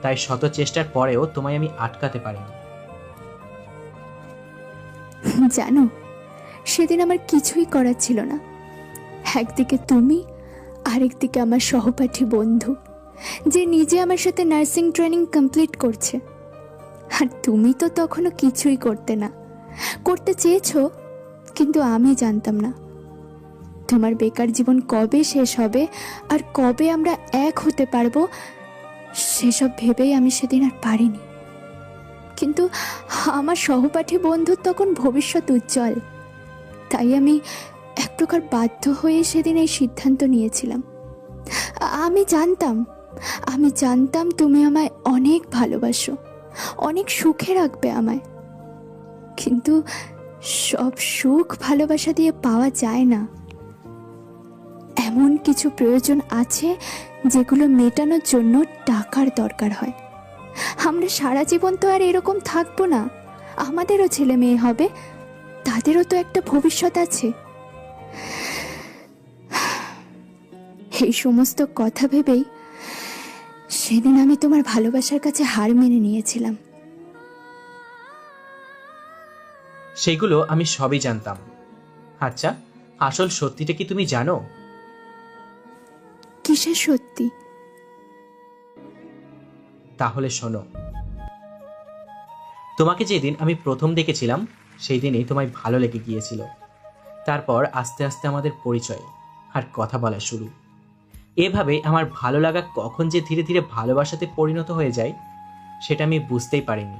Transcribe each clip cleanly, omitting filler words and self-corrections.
তাই শত চেষ্টার পরেও তোমায় আমি আটকাতে পারিনি। জানো, সেদিন আমার কিছুই করার ছিল না। একদিকে তুমি, আরেকদিকে আমার সহপাঠী বন্ধু, যে নিজে আমার সাথে নার্সিং ট্রেনিং কমপ্লিট করছে। আর তুমি তো তখনও কিছুই করতে না, করতে চেয়েছো, কিন্তু আমি জানতাম না তোমার বেকার জীবন কবে শেষ হবে আর কবে আমরা এক হতে পারবো। সেসব ভেবেই আমি সেদিন আর পারিনি। কিন্তু আমার সহপাঠী বন্ধুর তখন ভবিষ্যৎ উজ্জ্বল, তাই আমি এক প্রকার বাধ্য হয়ে সেদিন এই সিদ্ধান্ত নিয়েছিলাম। আমি জানতাম তুমি আমায় অনেক ভালোবাসো, অনেক সুখে রাখবে আমায়। কিন্তু সব সুখ ভালোবাসা দিয়ে পাওয়া যায় না। এমন কিছু প্রয়োজন আছে যেগুলো মেটানোর জন্য টাকার দরকার হয়। আমরা সারা জীবন তো আর এরকম থাকবো না। আমাদেরও ছেলে মেয়ে হবে, তাদেরও তো একটা ভবিষ্যৎ আছে। এই সমস্ত কথা ভেবেই সেদিন আমি তোমার ভালোবাসার কাছে হার মেনে নিয়েছিলাম। সেগুলো আমি সবই জানতাম। আচ্ছা, আসল সত্যিটা কি তুমি জানো? কিসের সত্যি? তাহলে শোনো। তোমাকে যেদিন আমি প্রথম দেখেছিলাম সেই দিনই তোমায় ভালো লেগে গিয়েছিল। তারপর আস্তে আস্তে আমাদের পরিচয় আর কথা বলা শুরু। এভাবে আমার ভালো লাগা কখন যে ধীরে ধীরে ভালোবাসাতে পরিণত হয়ে যায় সেটা আমি বুঝতেই পারিনি।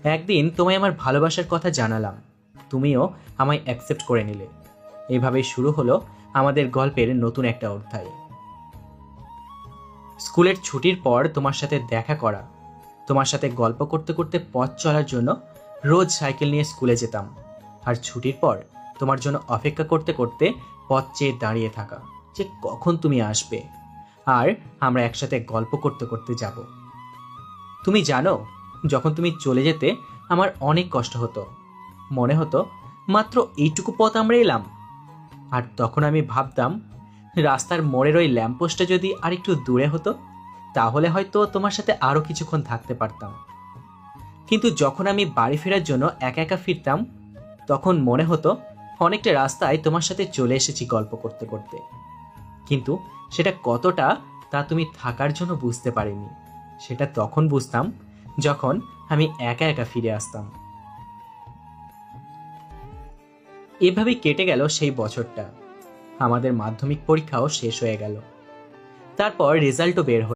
একদিন তোমায় আমার ভালোবাসার কথা জানালাম, তুমিও আমায় অ্যাকসেপ্ট করে নিলে। এভাবেই শুরু হলো আমাদের গল্পের নতুন একটা অধ্যায়। স্কুলের ছুটির পর তোমার সাথে দেখা করা, তোমার সাথে গল্প করতে করতে পথ চলার জন্য রোজ সাইকেল নিয়ে স্কুলে যেতাম। আর ছুটির পর তোমার জন্য অপেক্ষা করতে করতে পথ চেয়ে দাঁড়িয়ে থাকা যে কখন তুমি আসবে আর আমরা একসাথে গল্প করতে করতে যাব। তুমি জানো, যখন তুমি চলে যেতে আমার অনেক কষ্ট হতো। মনে হতো মাত্র এইটুকু পথ আমরা এলাম। আর তখন আমি ভাবতাম রাস্তার মোড়ের ওই ল্যাম্পপোস্টটা যদি আর একটু দূরে হতো তাহলে হয়তো তোমার সাথে আরো কিছুক্ষণ থাকতে পারতাম। কিন্তু যখন আমি বাড়ি ফেরার জন্য একা একা ফিরতাম তখন মনে হতো অনেকটা রাস্তায় তোমার সাথে চলে এসেছি গল্প করতে করতে। কিন্তু সেটা কতটা তা তুমি থাকার জন্য বুঝতে পারিনি। সেটা তখন বুঝতাম যখন আমি একা একা ফিরে আসতাম। এভাবেই কেটে গেল সেই বছরটা। আমাদের মাধ্যমিক পরীক্ষাও শেষ হয়ে গেল। তারপর রেজাল্টও বের হলো।